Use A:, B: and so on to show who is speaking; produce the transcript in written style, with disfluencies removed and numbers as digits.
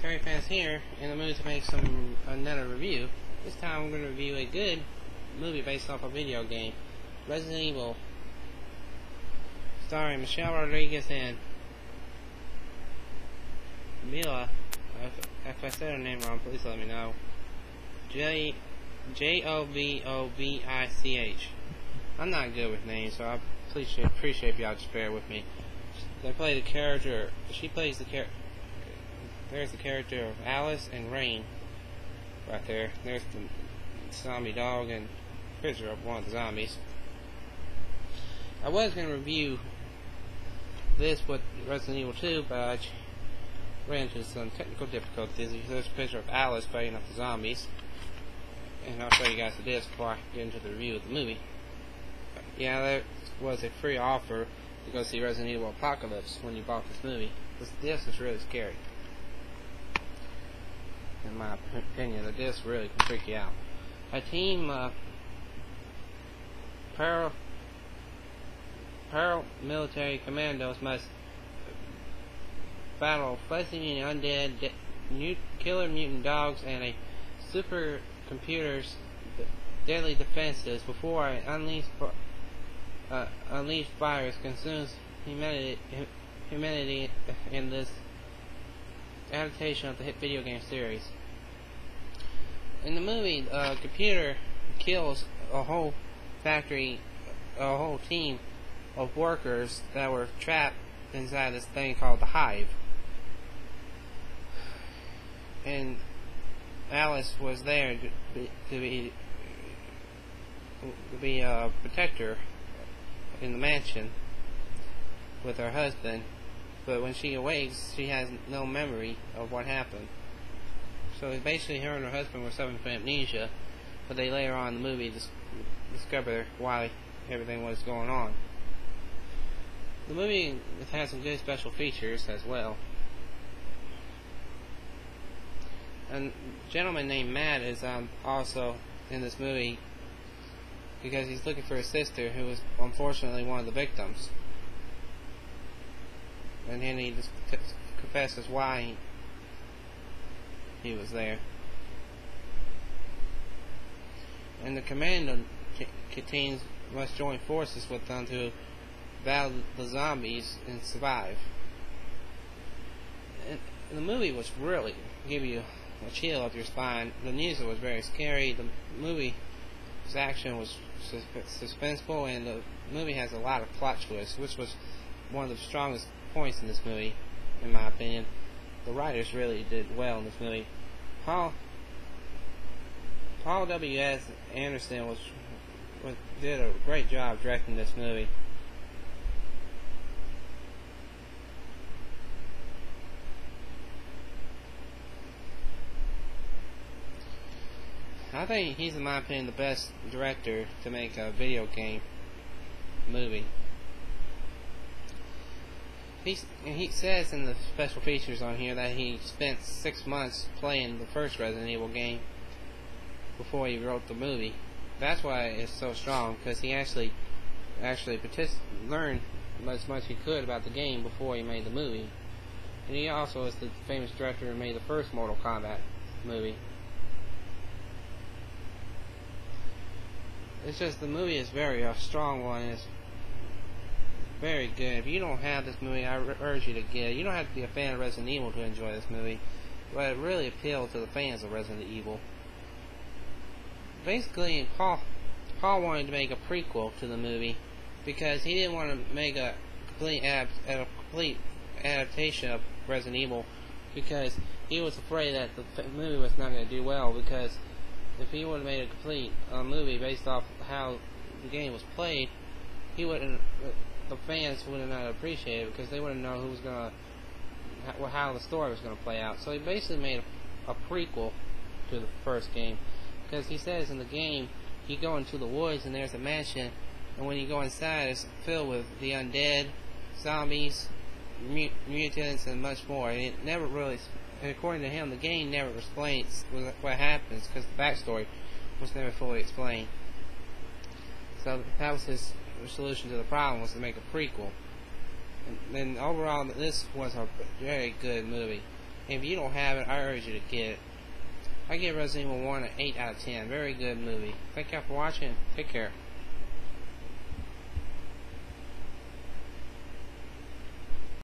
A: Terry Fans here, in the mood to make another review. This time I'm going to review a good movie based off a video game, Resident Evil, starring Michelle Rodriguez and Mila. If I said her name wrong, please let me know. Jovovich. I'm not good with names, so I appreciate if y'all just bear with me. They play the character. She plays the character. There's the character of Alice and Rain, right there. There's the zombie dog and picture of one of the zombies. I was going to review this with Resident Evil 2, but I ran into some technical difficulties. There's a picture of Alice fighting up the zombies, and I'll show you guys the disc before I get into the review of the movie. Yeah, there was a free offer to go see Resident Evil Apocalypse when you bought this movie. This disc is really scary. In my opinion, the disc really can freak you out. A team paramilitary commandos must battle fuzzy and undead killer mutant dogs and a supercomputer's deadly defenses before an unleashed virus consumes humanity in this adaptation of the hit video game series. In the movie, a computer kills a whole factory, a whole team of workers that were trapped inside this thing called the Hive. And Alice was there to be a protector in the mansion with her husband. But when she awakes, she has no memory of what happened. So basically, her and her husband were suffering from amnesia, but they later on in the movie discover why everything was going on. The movie has some good special features as well. And a gentleman named Matt is also in this movie because he's looking for his sister, who was unfortunately one of the victims. And then he just confesses why he was there. And the commando teams must join forces with them to battle the zombies and survive. And the movie was really give you a chill up your spine. The music was very scary. The movie's action was suspenseful, and the movie has a lot of plot twists, which was one of the strongest points in this movie, in my opinion. The writers really did well in this movie. Paul W.S. Anderson did a great job directing this movie. I think he's, in my opinion, the best director to make a video game movie. He says in the special features on here that he spent 6 months playing the first Resident Evil game before he wrote the movie. That's why it's so strong, because he actually learned as much as he could about the game before he made the movie. And he also is the famous director who made the first Mortal Kombat movie. It's just the movie is very strong one. It's very good. If you don't have this movie, I urge you to get it. You don't have to be a fan of Resident Evil to enjoy this movie, but it really appealed to the fans of Resident Evil. Basically, Paul wanted to make a prequel to the movie because he didn't want to make a complete adaptation of Resident Evil, because he was afraid that the movie was not going to do well, because if he would have made a complete movie based off how the game was played, the fans would have not appreciated it, because they wouldn't know how the story was going to play out. So he basically made a prequel to the first game, because he says in the game you go into the woods and there's a mansion, and when you go inside it's filled with the undead, zombies, mutants, and much more. And it never really, and according to him, the game never explains what happens, because the backstory was never fully explained. So that was his solution to the problem, was to make a prequel. And overall, this was a very good movie. If you don't have it, I urge you to get it. I give Resident Evil 1 an 8 out of 10. Very good movie. Thank y'all for watching. Take care.